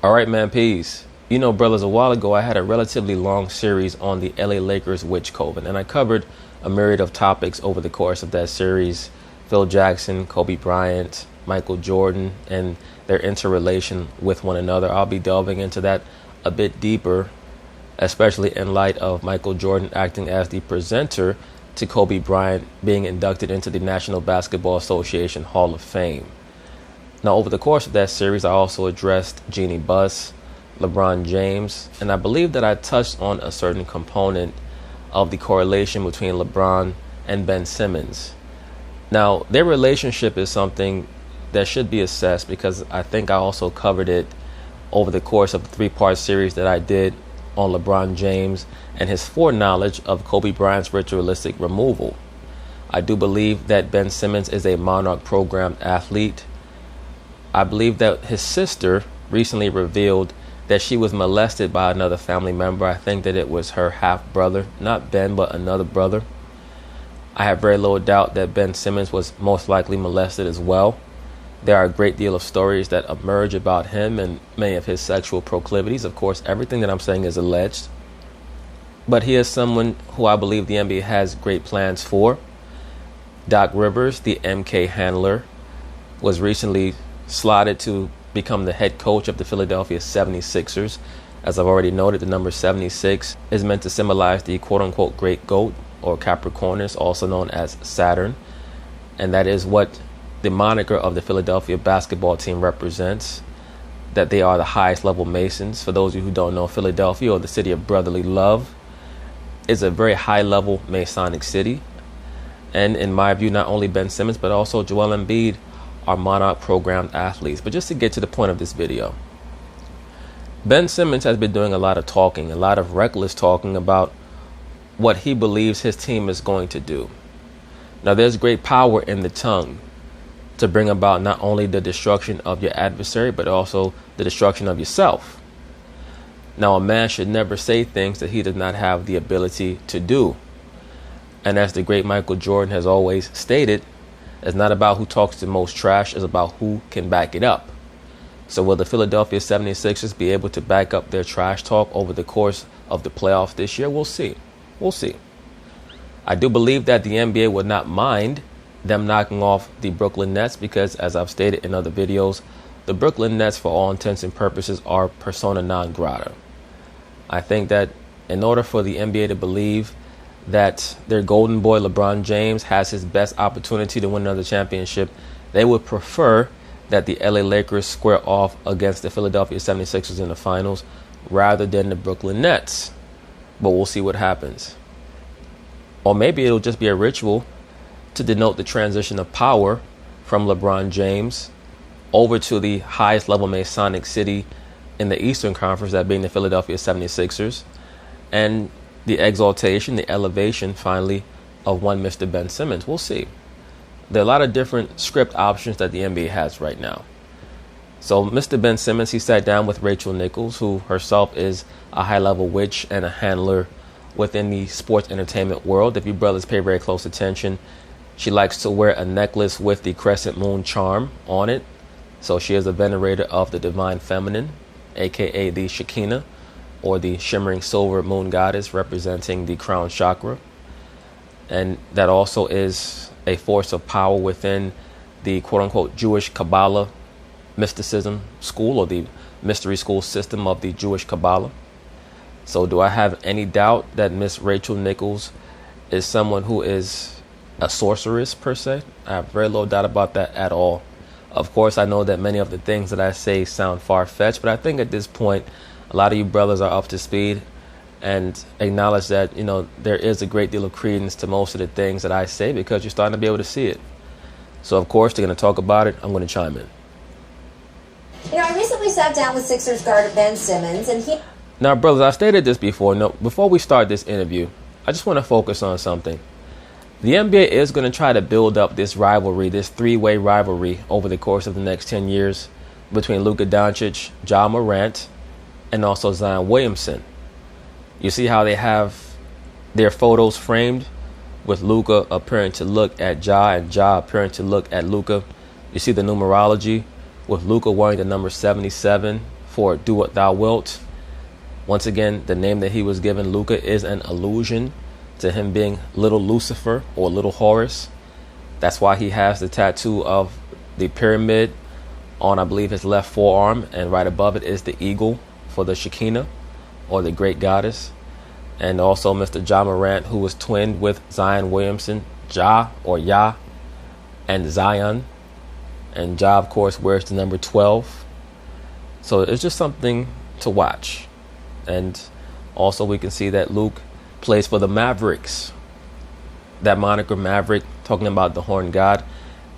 All right, man, peace. You know, brothers, a while ago I had a relatively long series on the LA Lakers witch coven, and I covered a myriad of topics over the course of that series. Phil Jackson, Kobe Bryant, Michael Jordan, and their interrelation with one another. I'll be delving into that a bit deeper, especially in light of Michael Jordan acting as the presenter to Kobe Bryant being inducted into the National Basketball Association Hall of Fame. Now, over the course of that series, I also addressed Jeannie Buss, LeBron James, and I believe that I touched on a certain component of the correlation between LeBron and Ben Simmons. Now, their relationship is something that should be assessed because I think I also covered it over the course of the three-part series that I did on LeBron James and his foreknowledge of Kobe Bryant's ritualistic removal. I do believe that Ben Simmons is a Monarch programmed athlete. I believe that his sister recently revealed that she was molested by another family member. I think that it was her half-brother, not Ben, but another brother. I have very little doubt that Ben Simmons was most likely molested as well. There are a great deal of stories that emerge about him and many of his sexual proclivities. Of course, everything that I'm saying is alleged. But he is someone who I believe the NBA has great plans for. Doc Rivers, the MK handler, was recently slotted to become the head coach of the Philadelphia 76ers. As I've already noted, the number 76 is meant to symbolize the quote-unquote great GOAT, or Capricornus, also known as Saturn. And that is what the moniker of the Philadelphia basketball team represents, that they are the highest level Masons. For those of you who don't know, Philadelphia, or the city of brotherly love, is a very high level Masonic city. And in my view, not only Ben Simmons, but also Joel Embiid are Monarch programmed athletes. But just to get to the point of this video, Ben Simmons has been doing a lot of talking, a lot of reckless talking about what he believes his team is going to do. Now, there's great power in the tongue to bring about not only the destruction of your adversary, but also the destruction of yourself. Now, a man should never say things that he does not have the ability to do. And as the great Michael Jordan has always stated, it's not about who talks the most trash, it's about who can back it up. So will the Philadelphia 76ers be able to back up their trash talk over the course of the playoffs this year? We'll see. We'll see. I do believe that the NBA would not mind them knocking off the Brooklyn Nets because, as I've stated in other videos, the Brooklyn Nets, for all intents and purposes, are persona non grata. I think that in order for the NBA to believe that their golden boy LeBron James has his best opportunity to win another championship, they would prefer that the LA Lakers square off against the Philadelphia 76ers in the finals rather than the Brooklyn Nets. But we'll see what happens. Or maybe it'll just be a ritual to denote the transition of power from LeBron James over to the highest level Masonic city in the Eastern Conference, that being the Philadelphia 76ers, and the exaltation, the elevation, finally, of one Mr. Ben Simmons. We'll see. There are a lot of different script options that the NBA has right now. So Mr. Ben Simmons, he sat down with Rachel Nichols, who herself is a high-level witch and a handler within the sports entertainment world. If you brothers pay very close attention, she likes to wear a necklace with the crescent moon charm on it. So she is a venerator of the divine feminine, aka the Shekinah, or the shimmering silver moon goddess representing the crown chakra. And that also is a force of power within the quote-unquote Jewish Kabbalah mysticism school, or the mystery school system of the Jewish Kabbalah. So do I have any doubt that Miss Rachel Nichols is someone who is a sorceress per se? I have very little doubt about that at all. Of course, I know that many of the things that I say sound far-fetched, but I think at this point, a lot of you brothers are up to speed and acknowledge that, there is a great deal of credence to most of the things that I say because you're starting to be able to see it. So, of course, they're going to talk about it. I'm going to chime in. I recently sat down with Sixers guard Ben Simmons, and he... Now, brothers, I stated this before. No, before we start this interview, I just want to focus on something. The NBA is going to try to build up this rivalry, this three-way rivalry over the course of the next 10 years between Luka Doncic, Ja Morant, and also Zion Williamson. You see how they have their photos framed with Luka appearing to look at Ja and Ja appearing to look at Luka. You see the numerology with Luka wearing the number 77 for Do What Thou Wilt. Once again, the name that he was given, Luca, is an allusion to him being Little Lucifer or Little Horus. That's why he has the tattoo of the pyramid on, I believe, his left forearm, and right above it is the eagle for the Shekinah, or the great goddess. And also Mr. Ja Morant, who was twinned with Zion Williamson, Ja or Yah, and Zion. And Ja, of course, wears the number 12. So it's just something to watch. And also we can see that Luke plays for the Mavericks. That moniker Maverick, talking about the horned god.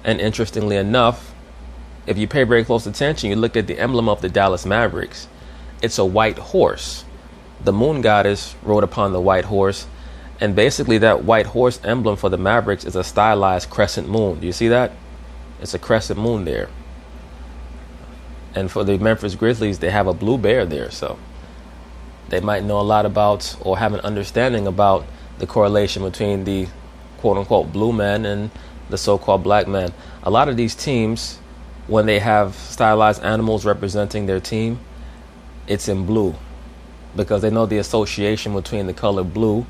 And interestingly enough, if you pay very close attention, you look at the emblem of the Dallas Mavericks. It's a white horse. The moon goddess rode upon the white horse. And basically that white horse emblem for the Mavericks is a stylized crescent moon. Do you see that? It's a crescent moon there. And for the Memphis Grizzlies, they have a blue bear there. So they might know a lot about, or have an understanding about, the correlation between the quote-unquote blue man and the so-called black man. A lot of these teams, when they have stylized animals representing their team, it's in blue, because they know the association between the color blue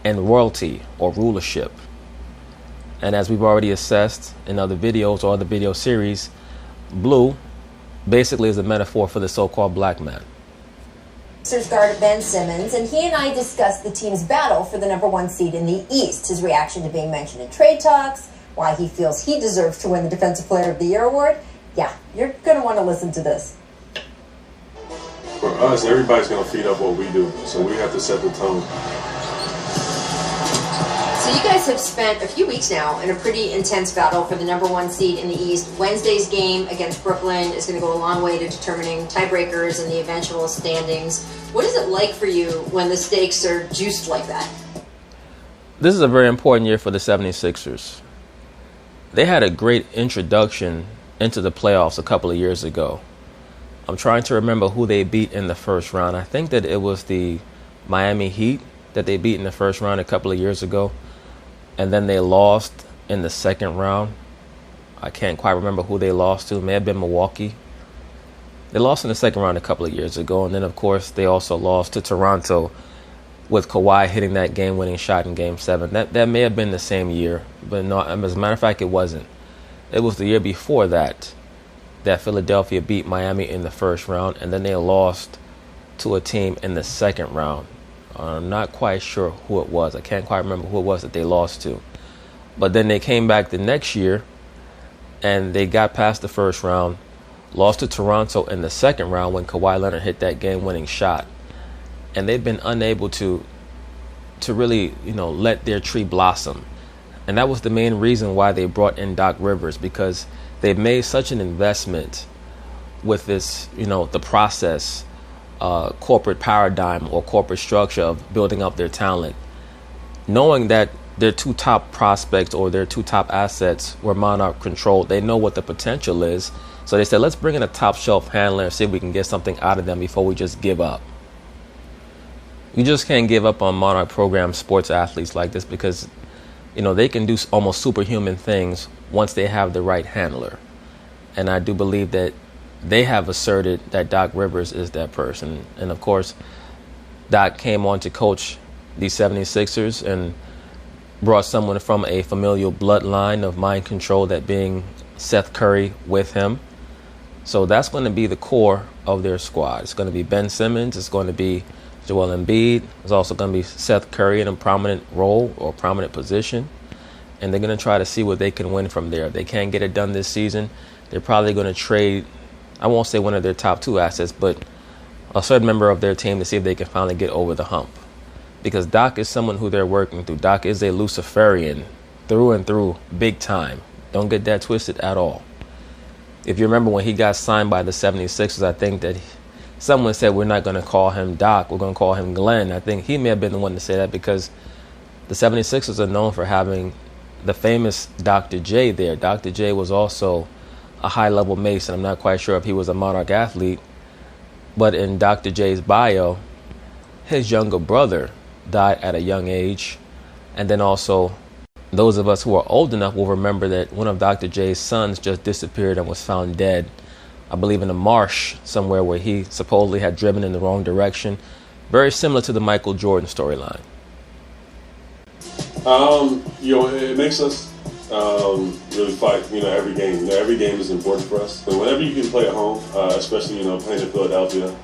and royalty or rulership. And as we've already assessed in other videos or other video series, blue basically is a metaphor for the so-called black man. Sixers guard Ben Simmons, and he and I discussed the team's battle for the number 1 seed in the East, his reaction to being mentioned in trade talks, why he feels he deserves to win the Defensive Player of the Year award. Yeah, you're going to want to listen to this. For us, everybody's going to feed up what we do, so we have to set the tone. So you guys have spent a few weeks now in a pretty intense battle for the number 1 seed in the East. Wednesday's game against Brooklyn is going to go a long way to determining tiebreakers and the eventual standings. What is it like for you when the stakes are juiced like that? This is a very important year for the 76ers. They had a great introduction into the playoffs a couple of years ago. I'm trying to remember who they beat in the first round. I think that it was the Miami Heat that they beat in the first round a couple of years ago. And then they lost in the second round. I can't quite remember who they lost to. It may have been Milwaukee. They lost in the second round a couple of years ago. And then, of course, they also lost to Toronto with Kawhi hitting that game-winning shot in Game 7. That may have been the same year. But no, as a matter of fact, it wasn't. It was the year before that Philadelphia beat Miami in the first round. And then they lost to a team in the second round. I'm not quite sure who it was. I can't quite remember who it was that they lost to. But then they came back the next year, and they got past the first round, lost to Toronto in the second round when Kawhi Leonard hit that game-winning shot. And they've been unable to really, let their tree blossom. And that was the main reason why they brought in Doc Rivers, because they've made such an investment with this, the process, corporate paradigm or corporate structure of building up their talent, knowing that their 2 top prospects or their 2 top assets were Monarch controlled. They know what the potential is. So they said, let's bring in a top shelf handler and see if we can get something out of them before we just give up. You just can't give up on Monarch program sports athletes like this, because, they can do almost superhuman things once they have the right handler. And I do believe that they have asserted that Doc Rivers is that person. And of course, Doc came on to coach the 76ers and brought someone from a familial bloodline of mind control, that being Seth Curry, with him. So that's going to be the core of their squad. It's going to be Ben Simmons. It's going to be Joel Embiid. It's also going to be Seth Curry in a prominent role or prominent position. And they're going to try to see what they can win from there. If they can't get it done this season, they're probably going to trade, I won't say one of their top 2 assets, but a certain member of their team to see if they can finally get over the hump. Because Doc is someone who they're working through. Doc is a Luciferian through and through, big time. Don't get that twisted at all. If you remember when he got signed by the 76ers, I think that someone said, we're not going to call him Doc, we're going to call him Glenn. I think he may have been the one to say that, because the 76ers are known for having the famous Dr. J there. Dr. J was also a high-level Mason. I'm not quite sure if he was a Monarch athlete, but in Dr. J's bio, his younger brother died at a young age. And then also, those of us who are old enough will remember that one of Dr. J's sons just disappeared and was found dead I believe in a marsh somewhere where he supposedly had driven in the wrong direction. Very similar to the Michael Jordan storyline. It makes us really fight, every game. Every game is important for us. And whenever you can play at home, especially, playing in Philadelphia,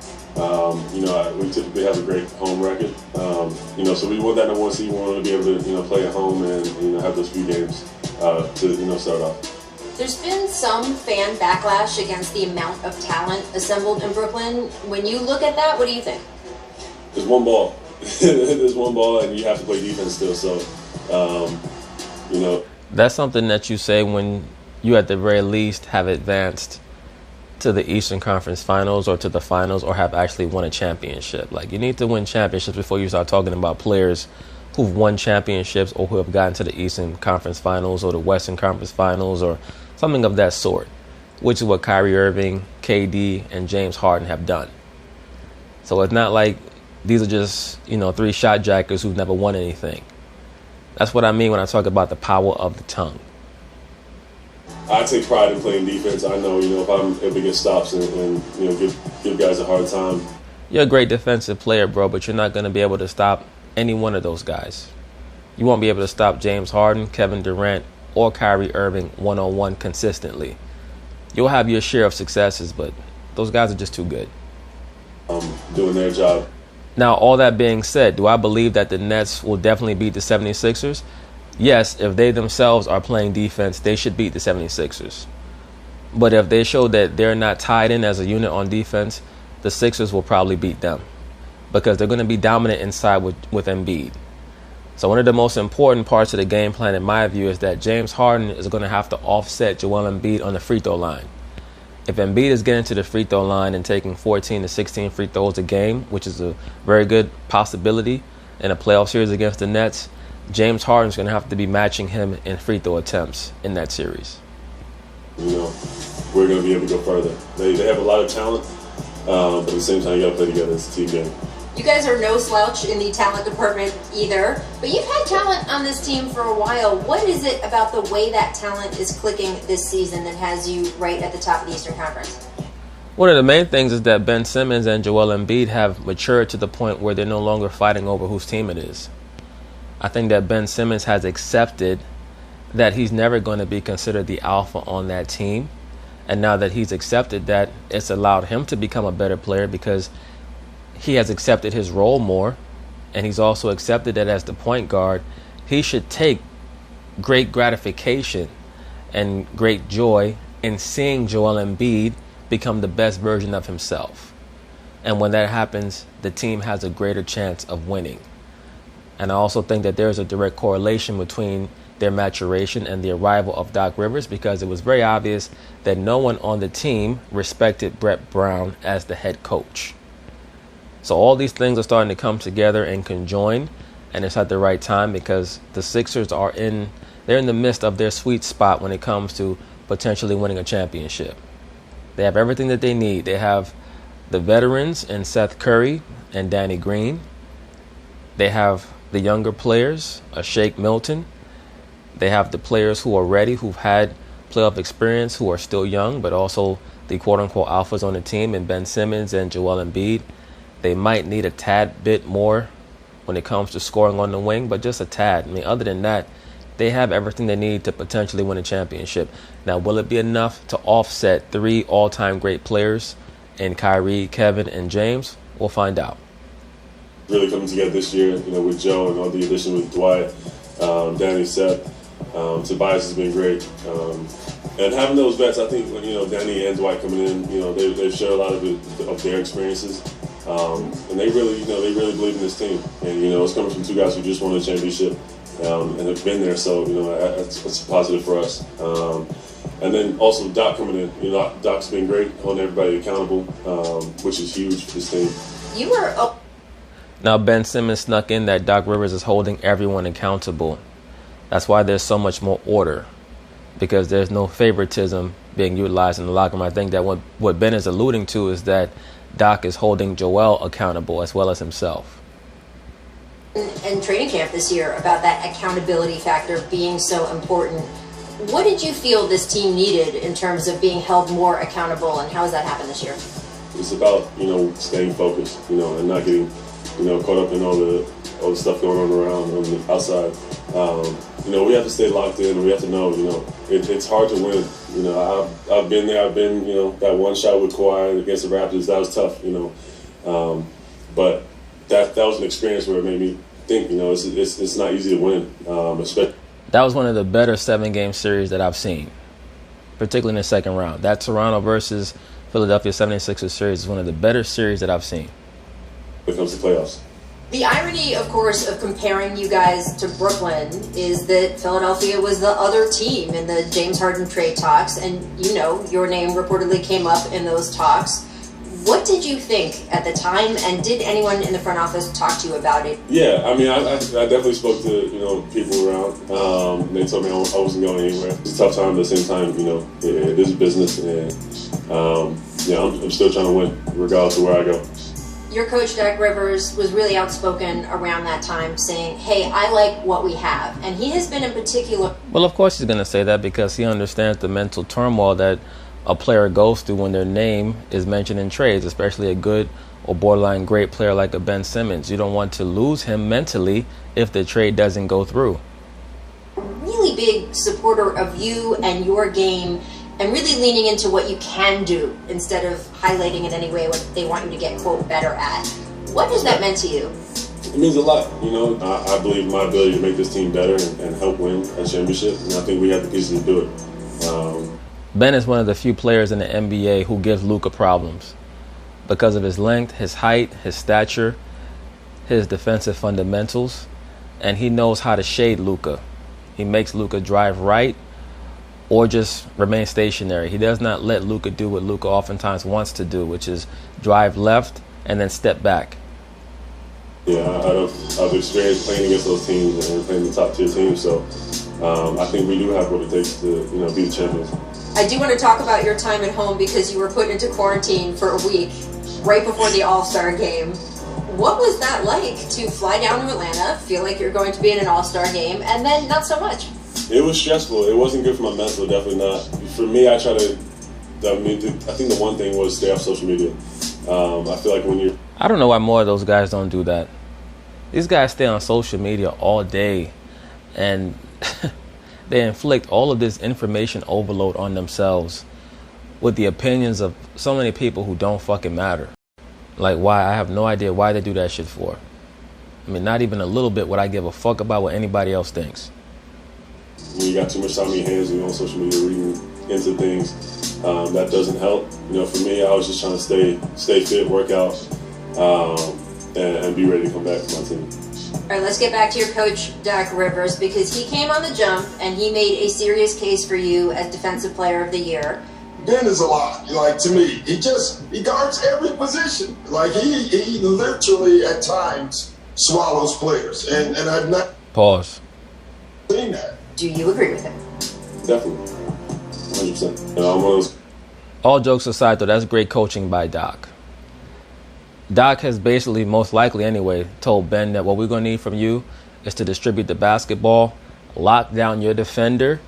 we typically have a great home record. So we want that number one seed. We want to be able to, play at home and, have those few games to, start off. There's been some fan backlash against the amount of talent assembled in Brooklyn. When you look at that, what do you think? There's one ball. There's one ball, and you have to play defense still. So, That's something that you say when you at the very least have advanced to the Eastern Conference Finals or to the finals or have actually won a championship. Like, you need to win championships before you start talking about players who've won championships or who have gotten to the Eastern Conference Finals or the Western Conference Finals or something of that sort, which is what Kyrie Irving, KD, and James Harden have done. So it's not like these are just, three shot jackers who've never won anything. That's what I mean when I talk about the power of the tongue. I take pride in playing defense. I know, if I'm able to get stops and give guys a hard time. You're a great defensive player, bro, but you're not going to be able to stop any one of those guys. You won't be able to stop James Harden, Kevin Durant, or Kyrie Irving one-on-one consistently. You'll have your share of successes, but those guys are just too good. Doing their job. Now, all that being said, do I believe that the Nets will definitely beat the 76ers? Yes, if they themselves are playing defense, they should beat the 76ers. But if they show that they're not tied in as a unit on defense, the Sixers will probably beat them because they're going to be dominant inside with Embiid. So one of the most important parts of the game plan, in my view, is that James Harden is going to have to offset Joel Embiid on the free throw line. If Embiid is getting to the free throw line and taking 14 to 16 free throws a game, which is a very good possibility in a playoff series against the Nets, James Harden's going to have to be matching him in free throw attempts in that series. We're going to be able to go further. They have a lot of talent, but at the same time, you got to play together. It's a team game. You guys are no slouch in the talent department either, but you've had talent on this team for a while. What is it about the way that talent is clicking this season that has you right at the top of the Eastern Conference? One of the main things is that Ben Simmons and Joel Embiid have matured to the point where they're no longer fighting over whose team it is. I think that Ben Simmons has accepted that he's never going to be considered the alpha on that team. And now that he's accepted that, it's allowed him to become a better player because he has accepted his role more, and he's also accepted that as the point guard, he should take great gratification and great joy in seeing Joel Embiid become the best version of himself. And when that happens, the team has a greater chance of winning. And I also think that there's a direct correlation between their maturation and the arrival of Doc Rivers, because it was very obvious that no one on the team respected Brett Brown as the head coach. So all these things are starting to come together and conjoin, and it's at the right time because the Sixers they're in the midst of their sweet spot when it comes to potentially winning a championship. They have everything that they need. They have the veterans in Seth Curry and Danny Green. They have the younger players, Shake Milton. They have the players who are ready, who've had playoff experience, who are still young, but also the quote-unquote alphas on the team in Ben Simmons and Joel Embiid. They might need a tad bit more when it comes to scoring on the wing, but just a tad. I mean, other than that, they have everything they need to potentially win a championship. Now, will it be enough to offset three all-time great players in Kyrie, Kevin, and James? We'll find out. Really coming together this year, with Joe and all the addition with Dwight, Danny, Seth, Tobias has been great. And having those vets, I think when Danny and Dwight coming in, they've shared a lot of their experiences, and they really believe in this team. And it's coming from two guys who just won a championship and have been there, so that's positive for us. And then also Doc coming in, Doc's been great, holding everybody accountable, which is huge for this team. Now Ben Simmons snuck in that Doc Rivers is holding everyone accountable. That's why there's so much more order, because there's no favoritism being utilized in the locker room. I think that what Ben is alluding to is that Doc is holding Joel accountable as well as himself. And training camp this year about that accountability factor being so important. What did you feel this team needed in terms of being held more accountable, and how has that happened this year? It's about, staying focused, and not getting, caught up in all the stuff going on around on the outside. We have to stay locked in, and we have to know, it's hard to win. I've been there. I've been, that one shot with Kawhi against the Raptors. That was tough, but that was an experience where it made me think, it's not easy to win, especially. That was one of the better 7-game series that I've seen, particularly in the second round. That Toronto versus Philadelphia 76ers series is one of the better series that I've seen. When it comes to playoffs. The irony, of course, of comparing you guys to Brooklyn is that Philadelphia was the other team in the James Harden trade talks, and your name reportedly came up in those talks. What did you think at the time, and did anyone in the front office talk to you about it? Yeah, I definitely spoke to people around. They told me I wasn't going anywhere. It's a tough time, but at the same time, it is business, and I'm still trying to win regardless of where I go. Your coach, Doc Rivers, was really outspoken around that time, saying, hey, I like what we have. And he has been in particular... Well, of course he's going to say that because he understands the mental turmoil that a player goes through when their name is mentioned in trades, especially a good or borderline great player like a Ben Simmons. You don't want to lose him mentally if the trade doesn't go through. Really big supporter of you and your game, and really leaning into what you can do instead of highlighting in any way what they want you to get, quote, better at. What has that meant to you? It means a lot. I believe my ability to make this team better and help win a championship, and I think we have the pieces to do it. Ben is one of the few players in the NBA who gives Luka problems because of his length, his height, his stature, his defensive fundamentals, and he knows how to shade Luka. He makes Luka drive right or just remain stationary. He does not let Luka do what Luka oftentimes wants to do, which is drive left and then step back. Yeah, I've experienced playing against those teams and playing the top tier teams, so I think we do have what it takes to be the champions. I do want to talk about your time at home because you were put into quarantine for a week right before the All-Star game. What was that like to fly down to Atlanta, feel like you're going to be in an All-Star game, and then not so much? It was stressful. It wasn't good for my mental, definitely not. For me, I think the one thing was stay off social media. I feel like when you're... I don't know why more of those guys don't do that. These guys stay on social media all day, and they inflict all of this information overload on themselves with the opinions of so many people who don't fucking matter. Like, why? I have no idea why they do that shit for. I mean, not even a little bit would I give a fuck about what anybody else thinks. When you got too much time in your hands and you're on social media reading into things, that doesn't help. For me, I was just trying to stay fit, work out, and be ready to come back to my team. All right, let's get back to your coach, Doc Rivers, because he came on the jump and he made a serious case for you as Defensive Player of the Year. Ben is a lot. To me, he guards every position. He literally at times swallows players, and I've not Pause. seen that. Do you agree with him? Definitely, 100%. I'm one of those. All jokes aside, though, that's great coaching by Doc. Doc has basically, most likely anyway, told Ben that what we're going to need from you is to distribute the basketball, lock down your defender,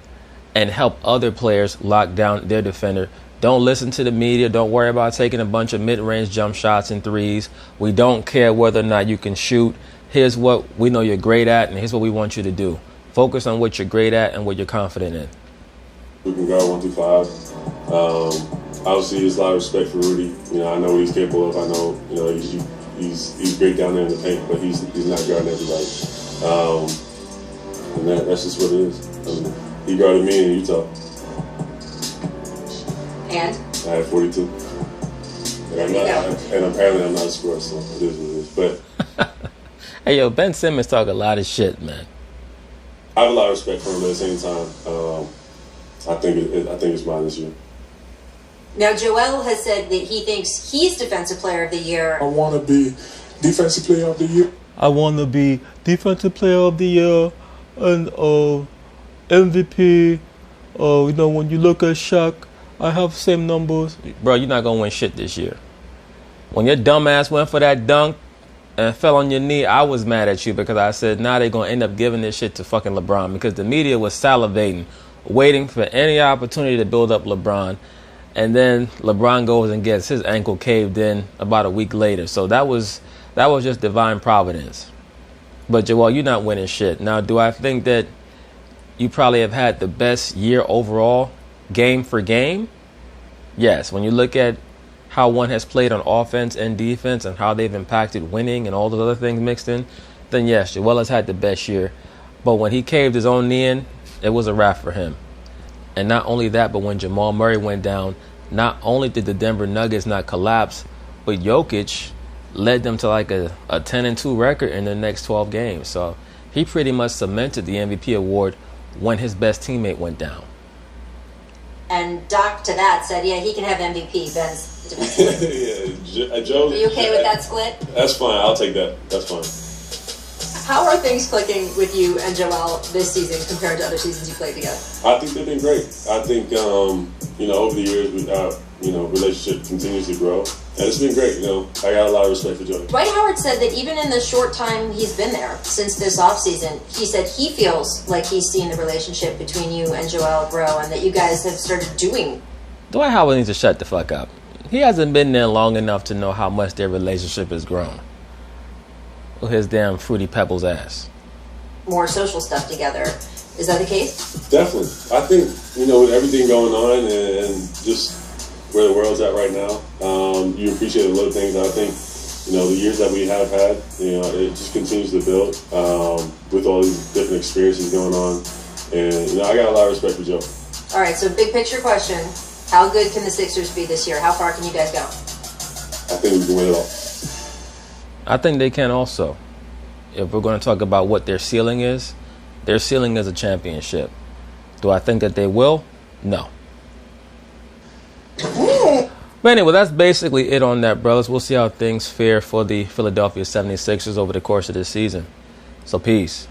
and help other players lock down their defender. Don't listen to the media. Don't worry about taking a bunch of mid-range jump shots and threes. We don't care whether or not you can shoot. Here's what we know you're great at, and here's what we want you to do. Focus on what you're great at and what you're confident in. We can guard 1 through 5. Obviously, there's a lot of respect for Rudy. I know what he's capable of. I know, he's great down there in the paint, but he's not guarding everybody. And that's just what it is. He guarded me in Utah. And? I had 42. And apparently I'm not a scorer, so it is what it is. But hey, yo, Ben Simmons talk a lot of shit, man. I have a lot of respect for him, but at the same time, I think it's mine this year. Now, Joel has said that he thinks he's Defensive Player of the Year. I want to be Defensive Player of the Year. I want to be Defensive Player of the Year and MVP. When you look at Shaq, I have the same numbers. Bro, you're not going to win shit this year. When your dumb ass went for that dunk and fell on your knee, I was mad at you because I said, now they're going to end up giving this shit to fucking LeBron because the media was salivating waiting for any opportunity to build up LeBron. And then LeBron goes and gets his ankle caved in about a week later. So that was just divine providence. But Joel, you're not winning shit. Now, do I think that you probably have had the best year overall, game for game? Yes. When you look at how one has played on offense and defense and how they've impacted winning and all those other things mixed in, then yes, Joel has had the best year. But when he caved his own knee in, it was a wrap for him. And not only that, but when Jamal Murray went down, not only did the Denver Nuggets not collapse, but Jokic led them to like a 10-2 record in the next 12 games. So he pretty much cemented the MVP award when his best teammate went down. And Doc to that said, yeah, he can have MVP. Ben's. Yeah, Joe. Are you okay with that split? That's fine. I'll take that. That's fine. How are things clicking with you and Joel this season compared to other seasons you played together? I think they've been great. I think, over the years, relationship continues to grow. And it's been great, I got a lot of respect for Joe. Dwight Howard said that even in the short time he's been there, since this offseason, he said he feels like he's seen the relationship between you and Joel grow and that you guys have started doing. Dwight Howard needs to shut the fuck up. He hasn't been there long enough to know how much their relationship has grown. With his damn Fruity Pebbles ass. More social stuff together. Is that the case? Definitely. I think, with everything going on and just where the world's at right now, you appreciate the little things. I think, the years that we have had, it just continues to build with all these different experiences going on. And, I got a lot of respect for Joe. All right, so big picture question. How good can the Sixers be this year? How far can you guys go? I think we can win it all. I think they can also. If we're going to talk about what their ceiling is a championship. Do I think that they will? No. But anyway, that's basically it on that, brothers. We'll see how things fare for the Philadelphia 76ers over the course of this season. So peace.